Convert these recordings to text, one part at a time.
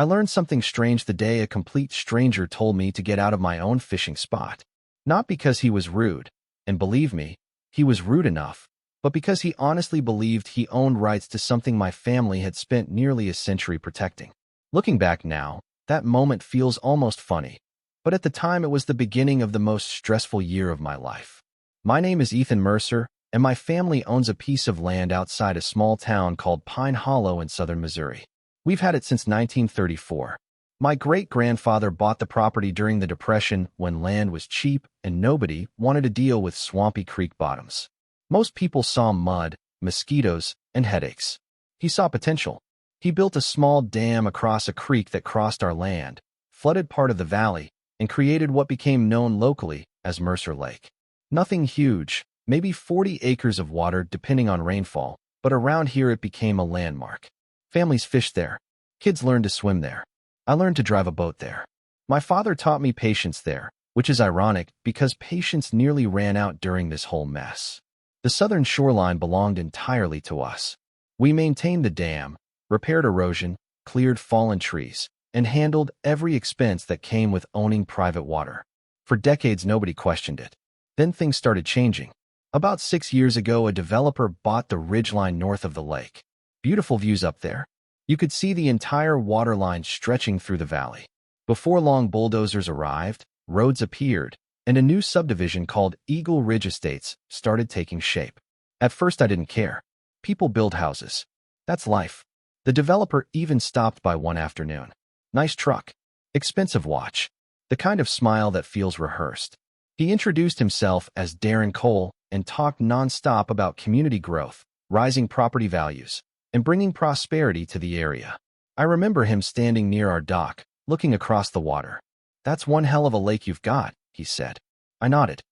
I learned something strange the day a complete stranger told me to get out of my own fishing spot. Not because he was rude, and believe me, he was rude enough, but because he honestly believed he owned rights to something my family had spent nearly a century protecting. Looking back now, that moment feels almost funny, but at the time it was the beginning of the most stressful year of my life. My name is Ethan Mercer, and my family owns a piece of land outside a small town called Pine Hollow in southern Missouri. We've had it since 1934. My great-grandfather bought the property during the Depression when land was cheap and nobody wanted to deal with swampy creek bottoms. Most people saw mud, mosquitoes, and headaches. He saw potential. He built a small dam across a creek that crossed our land, flooded part of the valley, and created what became known locally as Mercer Lake. Nothing huge, maybe 40 acres of water depending on rainfall, but around here it became a landmark. Families fished there. Kids learned to swim there. I learned to drive a boat there. My father taught me patience there, which is ironic because patience nearly ran out during this whole mess. The southern shoreline belonged entirely to us. We maintained the dam, repaired erosion, cleared fallen trees, and handled every expense that came with owning private water. For decades, nobody questioned it. Then things started changing. About 6 years ago, a developer bought the ridgeline north of the lake. Beautiful views up there. You could see the entire waterline stretching through the valley. Before long, bulldozers arrived, roads appeared, and a new subdivision called Eagle Ridge Estates started taking shape. At first, I didn't care. People build houses. That's life. The developer even stopped by one afternoon. Nice truck. Expensive watch. The kind of smile that feels rehearsed. He introduced himself as Darren Cole and talked nonstop about community growth, rising property values, and bringing prosperity to the area. I remember him standing near our dock, looking across the water. "That's one hell of a lake you've got," he said. I nodded.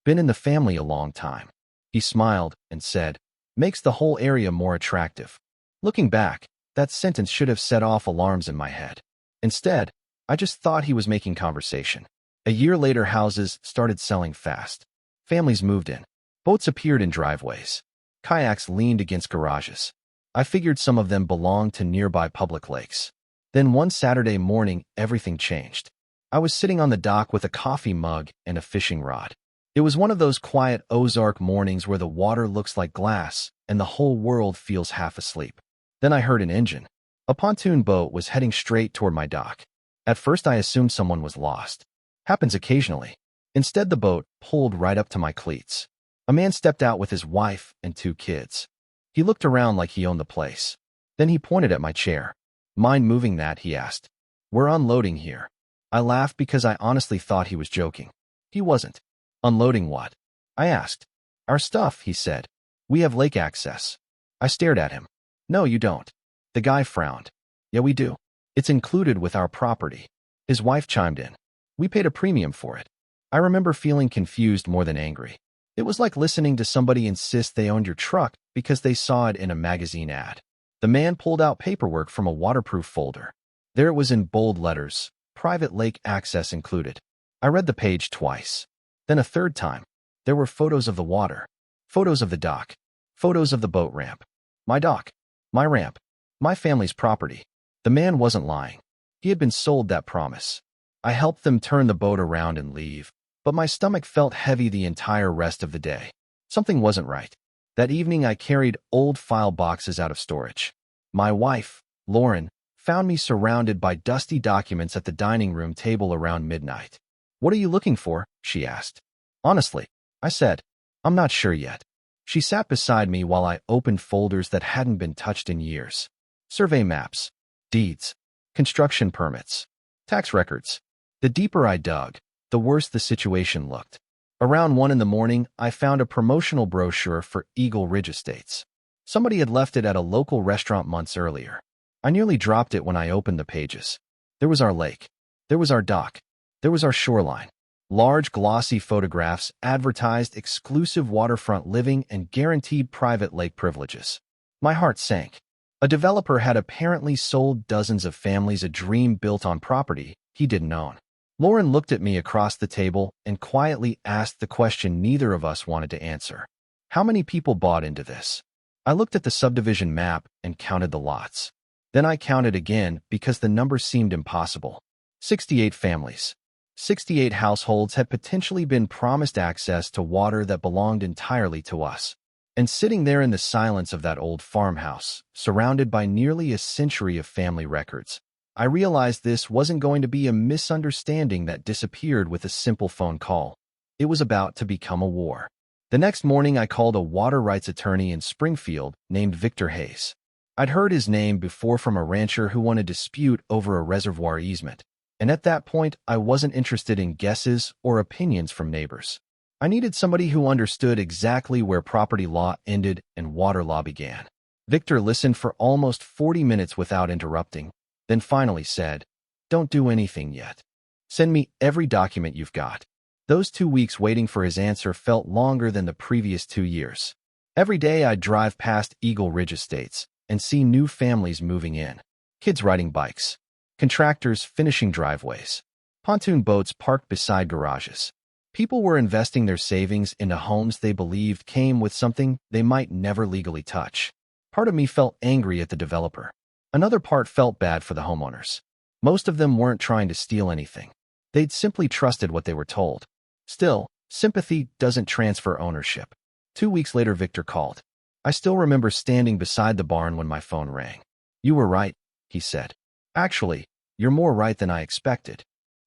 "Been in the family a long time." He smiled and said, "Makes the whole area more attractive." Looking back, that sentence should have set off alarms in my head. Instead, I just thought he was making conversation. A year later, houses started selling fast. Families moved in. Boats appeared in driveways. Kayaks leaned against garages. I figured some of them belonged to nearby public lakes. Then one Saturday morning, everything changed. I was sitting on the dock with a coffee mug and a fishing rod. It was one of those quiet Ozark mornings where the water looks like glass and the whole world feels half asleep. Then I heard an engine. A pontoon boat was heading straight toward my dock. At first, I assumed someone was lost. Happens occasionally. Instead, the boat pulled right up to my cleats. A man stepped out with his wife and 2 kids. He looked around like he owned the place. Then he pointed at my chair. "Mind moving that?" he asked. "We're unloading here." I laughed because I honestly thought he was joking. He wasn't. "Unloading what?" I asked. "Our stuff," he said. "We have lake access." I stared at him. "No, you don't." The guy frowned. "Yeah, we do. It's included with our property." His wife chimed in. "We paid a premium for it." I remember feeling confused more than angry. It was like listening to somebody insist they owned your truck because they saw it in a magazine ad. The man pulled out paperwork from a waterproof folder. There it was in bold letters, "Private lake access included." I read the page twice. Then a third time. There were photos of the water, photos of the dock, photos of the boat ramp. My dock, my ramp, my family's property. The man wasn't lying. He had been sold that promise. I helped them turn the boat around and leave, but my stomach felt heavy the entire rest of the day. Something wasn't right. That evening, I carried old file boxes out of storage. My wife, Lauren, found me surrounded by dusty documents at the dining room table around midnight. "What are you looking for?" she asked. "Honestly," I said, "I'm not sure yet." She sat beside me while I opened folders that hadn't been touched in years. Survey maps, deeds, construction permits, tax records. The deeper I dug, the worse the situation looked. Around 1 in the morning, I found a promotional brochure for Eagle Ridge Estates. Somebody had left it at a local restaurant months earlier. I nearly dropped it when I opened the pages. There was our lake. There was our dock. There was our shoreline. Large, glossy photographs advertised exclusive waterfront living and guaranteed private lake privileges. My heart sank. A developer had apparently sold dozens of families a dream built on property he didn't own. Lauren looked at me across the table and quietly asked the question neither of us wanted to answer. How many people bought into this? I looked at the subdivision map and counted the lots. Then I counted again because the number seemed impossible. 68 families. 68 households had potentially been promised access to water that belonged entirely to us. And sitting there in the silence of that old farmhouse, surrounded by nearly a century of family records, I realized this wasn't going to be a misunderstanding that disappeared with a simple phone call. It was about to become a war. The next morning, I called a water rights attorney in Springfield named Victor Hayes. I'd heard his name before from a rancher who won a dispute over a reservoir easement, and at that point, I wasn't interested in guesses or opinions from neighbors. I needed somebody who understood exactly where property law ended and water law began. Victor listened for almost 40 minutes without interrupting, then finally said, "Don't do anything yet. Send me every document you've got." Those 2 weeks waiting for his answer felt longer than the previous 2 years. Every day I'd drive past Eagle Ridge Estates and see new families moving in, kids riding bikes, contractors finishing driveways, pontoon boats parked beside garages. People were investing their savings into homes they believed came with something they might never legally touch. Part of me felt angry at the developer. Another part felt bad for the homeowners. Most of them weren't trying to steal anything. They'd simply trusted what they were told. Still, sympathy doesn't transfer ownership. 2 weeks later, Victor called. I still remember standing beside the barn when my phone rang. "You were right," he said. "Actually, you're more right than I expected."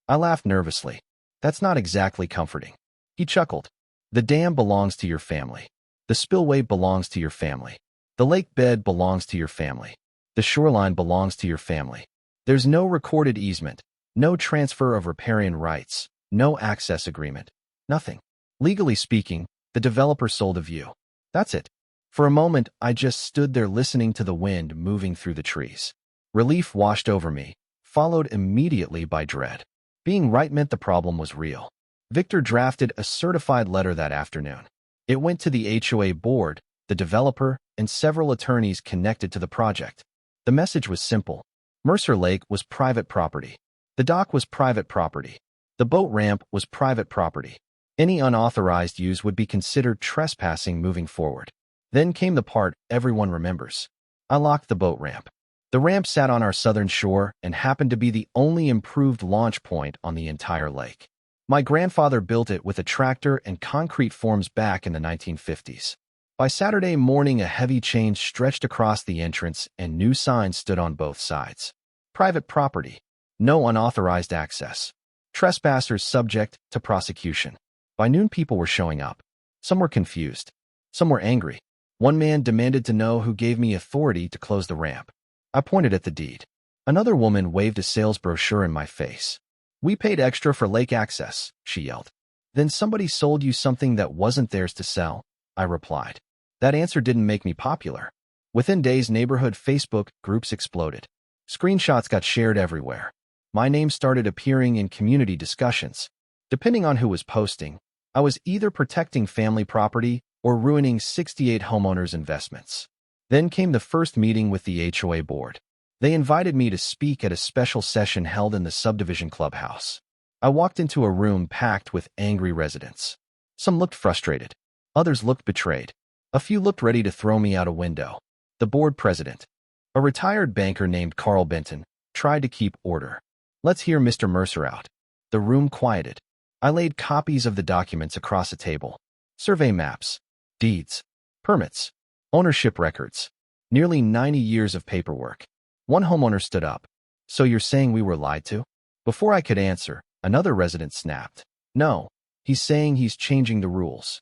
I laughed nervously. "That's not exactly comforting." He chuckled. "The dam belongs to your family. The spillway belongs to your family. The lake bed belongs to your family. The shoreline belongs to your family. There's no recorded easement, no transfer of riparian rights, no access agreement, nothing. Legally speaking, the developer sold a view. That's it." For a moment, I just stood there listening to the wind moving through the trees. Relief washed over me, followed immediately by dread. Being right meant the problem was real. Victor drafted a certified letter that afternoon. It went to the HOA board, the developer, and several attorneys connected to the project. The message was simple. Mercer Lake was private property. The dock was private property. The boat ramp was private property. Any unauthorized use would be considered trespassing moving forward. Then came the part everyone remembers. I locked the boat ramp. The ramp sat on our southern shore and happened to be the only improved launch point on the entire lake. My grandfather built it with a tractor and concrete forms back in the 1950s. By Saturday morning, a heavy chain stretched across the entrance and new signs stood on both sides. Private property. No unauthorized access. Trespassers subject to prosecution. By noon, people were showing up. Some were confused. Some were angry. One man demanded to know who gave me authority to close the ramp. I pointed at the deed. Another woman waved a sales brochure in my face. "We paid extra for lake access," she yelled. "Then somebody sold you something that wasn't theirs to sell," I replied. That answer didn't make me popular. Within days, neighborhood Facebook groups exploded. Screenshots got shared everywhere. My name started appearing in community discussions. Depending on who was posting, I was either protecting family property or ruining 68 homeowners' investments. Then came the first meeting with the HOA board. They invited me to speak at a special session held in the subdivision clubhouse. I walked into a room packed with angry residents. Some looked frustrated. Others looked betrayed. A few looked ready to throw me out a window. The board president, a retired banker named Carl Benton, tried to keep order. "Let's hear Mr. Mercer out." The room quieted. I laid copies of the documents across a table. Survey maps, deeds, permits, ownership records. Nearly 90 years of paperwork. One homeowner stood up. "So you're saying we were lied to?" Before I could answer, another resident snapped. "No, he's saying he's changing the rules."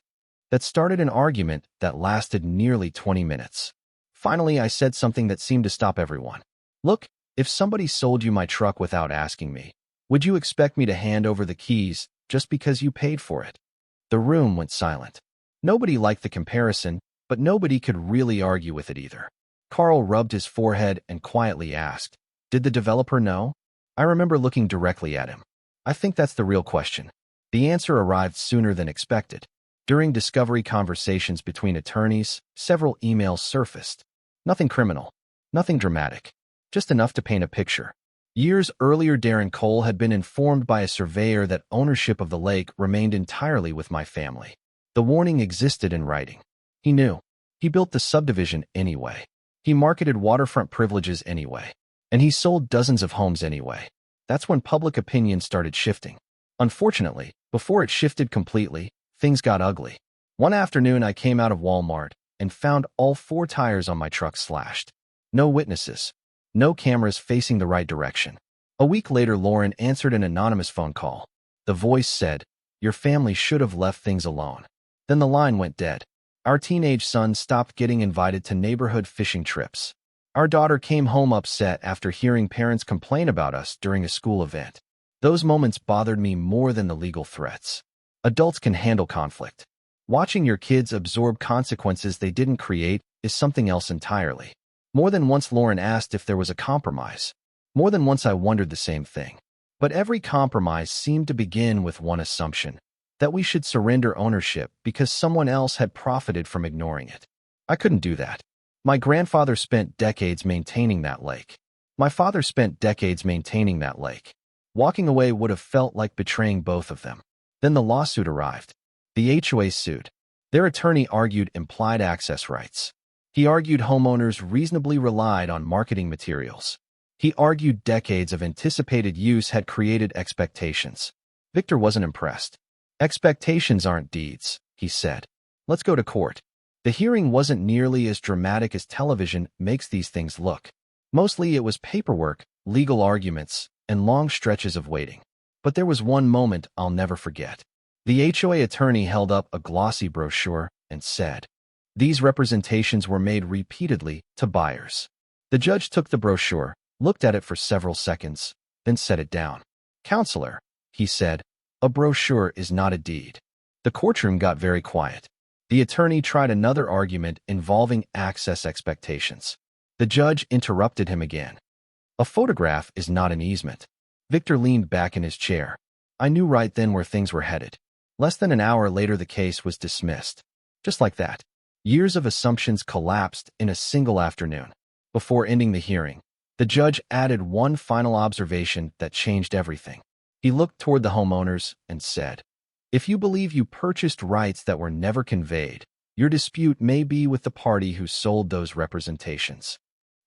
That started an argument that lasted nearly 20 minutes. Finally, I said something that seemed to stop everyone. "Look, if somebody sold you my truck without asking me, would you expect me to hand over the keys just because you paid for it?" The room went silent. Nobody liked the comparison, but nobody could really argue with it either. Carl rubbed his forehead and quietly asked, "Did the developer know?" I remember looking directly at him. "I think that's the real question." The answer arrived sooner than expected. During discovery conversations between attorneys, several emails surfaced. Nothing criminal, nothing dramatic, just enough to paint a picture. Years earlier, Darren Cole had been informed by a surveyor that ownership of the lake remained entirely with my family. The warning existed in writing. He knew. He built the subdivision anyway. He marketed waterfront privileges anyway. And he sold dozens of homes anyway. That's when public opinion started shifting. Unfortunately, before it shifted completely, things got ugly. One afternoon I came out of Walmart and found all 4 tires on my truck slashed. No witnesses. No cameras facing the right direction. A week later, Lauren answered an anonymous phone call. The voice said, "Your family should have left things alone." Then the line went dead. Our teenage son stopped getting invited to neighborhood fishing trips. Our daughter came home upset after hearing parents complain about us during a school event. Those moments bothered me more than the legal threats. Adults can handle conflict. Watching your kids absorb consequences they didn't create is something else entirely. More than once Lauren asked if there was a compromise. More than once I wondered the same thing. But every compromise seemed to begin with one assumption: that we should surrender ownership because someone else had profited from ignoring it. I couldn't do that. My grandfather spent decades maintaining that lake. My father spent decades maintaining that lake. Walking away would have felt like betraying both of them. Then the lawsuit arrived. The HOA sued. Their attorney argued implied access rights. He argued homeowners reasonably relied on marketing materials. He argued decades of anticipated use had created expectations. Victor wasn't impressed. "Expectations aren't deeds," he said. "Let's go to court." The hearing wasn't nearly as dramatic as television makes these things look. Mostly it was paperwork, legal arguments, and long stretches of waiting. But there was one moment I'll never forget. The HOA attorney held up a glossy brochure and said, "These representations were made repeatedly to buyers." The judge took the brochure, looked at it for several seconds, then set it down. "Counselor," he said, "a brochure is not a deed." The courtroom got very quiet. The attorney tried another argument involving access expectations. The judge interrupted him again. "A photograph is not an easement." Victor leaned back in his chair. I knew right then where things were headed. Less than an hour later, the case was dismissed. Just like that. Years of assumptions collapsed in a single afternoon. Before ending the hearing, the judge added one final observation that changed everything. He looked toward the homeowners and said, "If you believe you purchased rights that were never conveyed, your dispute may be with the party who sold those representations.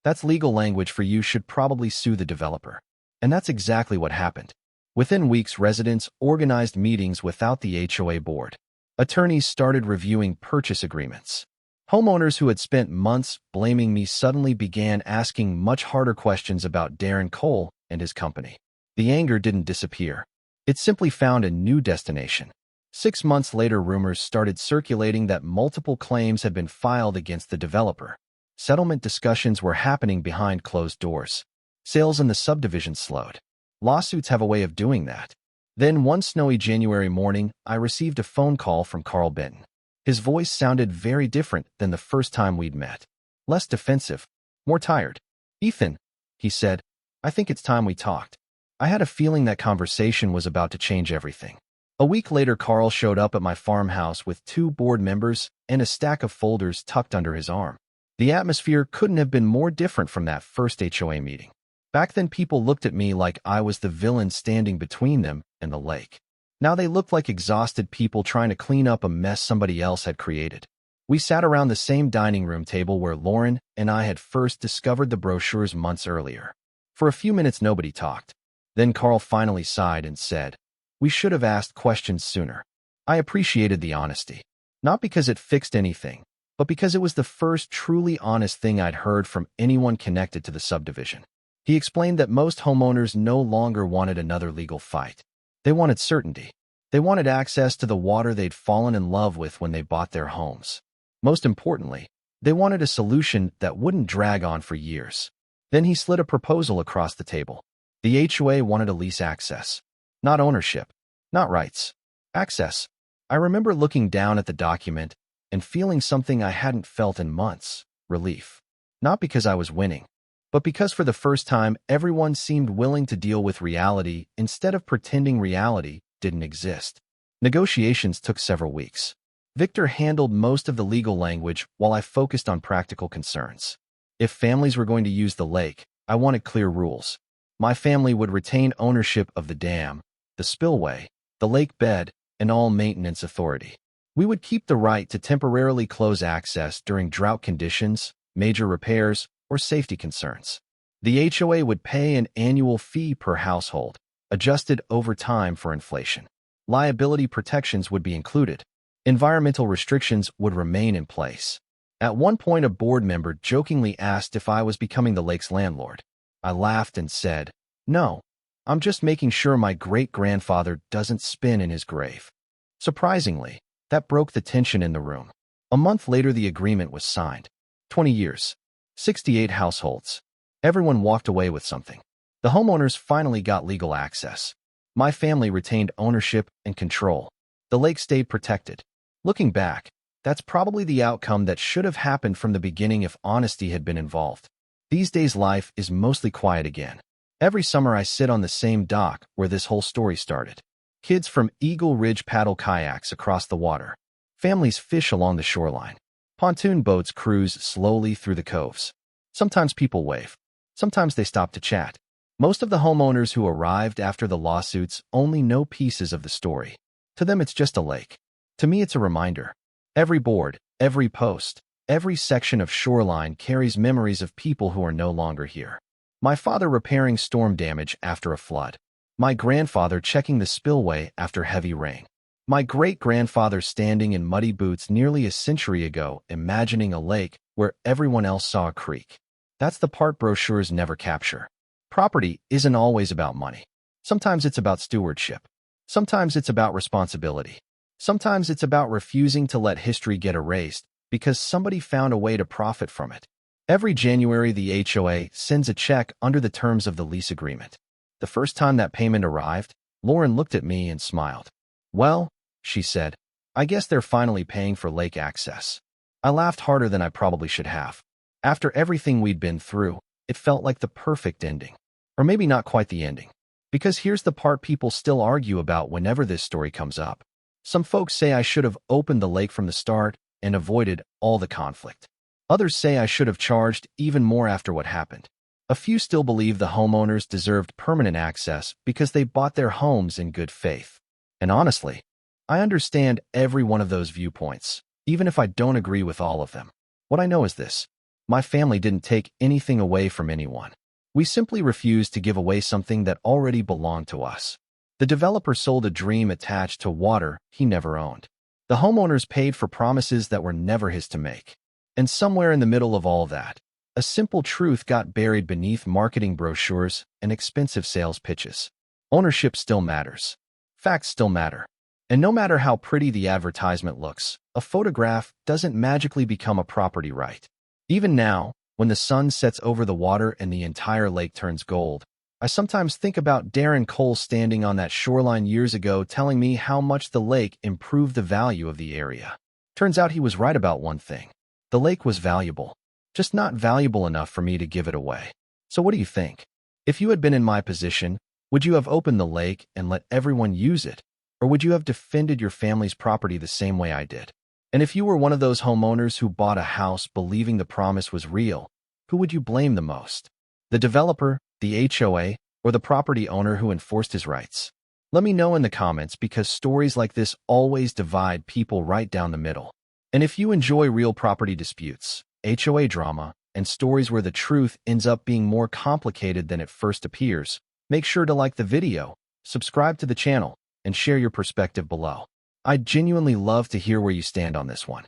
That's legal language for you should probably sue the developer." And that's exactly what happened. Within weeks, residents organized meetings without the HOA board. Attorneys started reviewing purchase agreements. Homeowners who had spent months blaming me suddenly began asking much harder questions about Darren Cole and his company. The anger didn't disappear. It simply found a new destination. 6 months later, rumors started circulating that multiple claims had been filed against the developer. Settlement discussions were happening behind closed doors. Sales in the subdivision slowed. Lawsuits have a way of doing that. Then one snowy January morning, I received a phone call from Carl Benton. His voice sounded very different than the first time we'd met. Less defensive, more tired. "Ethan," he said, "I think it's time we talked." I had a feeling that conversation was about to change everything. A week later, Carl showed up at my farmhouse with 2 board members and a stack of folders tucked under his arm. The atmosphere couldn't have been more different from that first HOA meeting. Back then, people looked at me like I was the villain standing between them and the lake. Now they looked like exhausted people trying to clean up a mess somebody else had created. We sat around the same dining room table where Lauren and I had first discovered the brochures months earlier. For a few minutes, nobody talked. Then Carl finally sighed and said, "We should have asked questions sooner." I appreciated the honesty. Not because it fixed anything, but because it was the first truly honest thing I'd heard from anyone connected to the subdivision. He explained that most homeowners no longer wanted another legal fight. They wanted certainty. They wanted access to the water they'd fallen in love with when they bought their homes. Most importantly, they wanted a solution that wouldn't drag on for years. Then he slid a proposal across the table. The HOA wanted a lease access. Not ownership. Not rights. Access. I remember looking down at the document and feeling something I hadn't felt in months: relief. Not because I was winning, but because for the first time, everyone seemed willing to deal with reality instead of pretending reality didn't exist. Negotiations took several weeks. Victor handled most of the legal language while I focused on practical concerns. If families were going to use the lake, I wanted clear rules. My family would retain ownership of the dam, the spillway, the lake bed, and all maintenance authority. We would keep the right to temporarily close access during drought conditions, major repairs, or safety concerns. The HOA would pay an annual fee per household, adjusted over time for inflation. Liability protections would be included. Environmental restrictions would remain in place. At one point, a board member jokingly asked if I was becoming the lake's landlord. I laughed and said, "No, I'm just making sure my great-grandfather doesn't spin in his grave." Surprisingly, that broke the tension in the room. A month later, the agreement was signed. 20 years, 68 households. Everyone walked away with something. The homeowners finally got legal access. My family retained ownership and control. The lake stayed protected. Looking back, that's probably the outcome that should have happened from the beginning if honesty had been involved. These days, life is mostly quiet again. Every summer, I sit on the same dock where this whole story started. Kids from Eagle Ridge paddle kayaks across the water. Families fish along the shoreline. Pontoon boats cruise slowly through the coves. Sometimes people wave. Sometimes they stop to chat. Most of the homeowners who arrived after the lawsuits only know pieces of the story. To them, it's just a lake. To me, it's a reminder. Every board, every post, every section of shoreline carries memories of people who are no longer here. My father repairing storm damage after a flood. My grandfather checking the spillway after heavy rain. My great-grandfather standing in muddy boots nearly a century ago, imagining a lake where everyone else saw a creek. That's the part brochures never capture. Property isn't always about money. Sometimes it's about stewardship. Sometimes it's about responsibility. Sometimes it's about refusing to let history get erased because somebody found a way to profit from it. Every January, the HOA sends a check under the terms of the lease agreement. The first time that payment arrived, Lauren looked at me and smiled. "Well," she said, "I guess they're finally paying for lake access." I laughed harder than I probably should have. After everything we'd been through, it felt like the perfect ending. Or maybe not quite the ending. Because here's the part people still argue about whenever this story comes up. Some folks say I should have opened the lake from the start and avoided all the conflict. Others say I should have charged even more after what happened. A few still believe the homeowners deserved permanent access because they bought their homes in good faith. And honestly, I understand every one of those viewpoints, even if I don't agree with all of them. What I know is this: my family didn't take anything away from anyone. We simply refused to give away something that already belonged to us. The developer sold a dream attached to water he never owned. The homeowners paid for promises that were never his to make. And somewhere in the middle of all that, a simple truth got buried beneath marketing brochures and expensive sales pitches. Ownership still matters. Facts still matter. And no matter how pretty the advertisement looks, a photograph doesn't magically become a property right. Even now, when the sun sets over the water and the entire lake turns gold, I sometimes think about Darren Cole standing on that shoreline years ago telling me how much the lake improved the value of the area. Turns out he was right about one thing. The lake was valuable, just not valuable enough for me to give it away. So what do you think? If you had been in my position, would you have opened the lake and let everyone use it? Or would you have defended your family's property the same way I did? And if you were one of those homeowners who bought a house believing the promise was real, who would you blame the most? The developer, the HOA, or the property owner who enforced his rights? Let me know in the comments, because stories like this always divide people right down the middle. And if you enjoy real property disputes, HOA drama, and stories where the truth ends up being more complicated than it first appears, make sure to like the video, subscribe to the channel, and share your perspective below. I'd genuinely love to hear where you stand on this one.